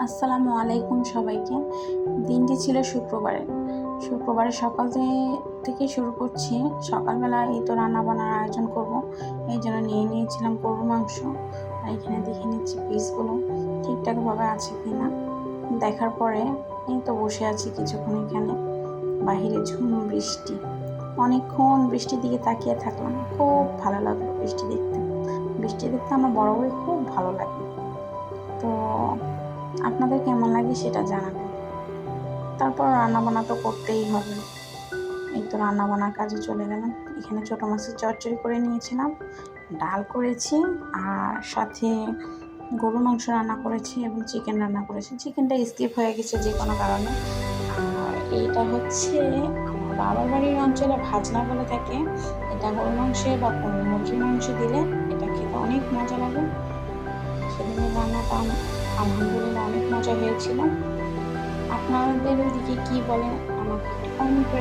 আসসালামু আলাইকুম সবাইকে। দিনটি ছিল শুক্রবারের সকাল থেকে শুরু করছি। সকালবেলা এই তো রান্না বান্নার আয়োজন করব, এই জন্য নিয়ে নিয়েছিলাম গরুর মাংস। আর এখানে দেখে নিচ্ছি পিসগুলো ঠিকঠাকভাবে আছে কি না। দেখার পরে এই তো বসে আছি কিছুক্ষণ এখানে। বাহিরে ঝুম বৃষ্টি, অনেকক্ষণ বৃষ্টির দিকে তাকিয়ে থাকলাম। খুব ভালো লাগলো বৃষ্টি দেখতে আমার বরাবরই খুব ভালো লাগে। তো আপনাদের কেমন লাগে সেটা জানাবেন। তারপর রান্নাবান্না তো করতেই হবে। এই তো রান্নাবান্নার কাজে চলে গেলাম। এখানে ছোটো মাছের চচ্চড়ি করে নিয়েছিলাম, ডাল করেছি, আর সাথে গরুর মাংস রান্না করেছি এবং চিকেন রান্না করেছি। চিকেনটা স্কিপ হয়ে গেছে যে কোনো কারণে। আর এইটা হচ্ছে আমার বাবার বাড়ির অঞ্চলে ভাজনা বলে থাকে। এটা গরুর মাংসে বা কোনো মুরগির মাংস দিলে এটা খেতে অনেক মজা লাগে। সেদিনের রান্নাটা আলহামদুলিল্লাহ অনেক মজা হয়েছিল। আপনাদের ওইদিকে কি বলেন আমাকে কমেন্ট করে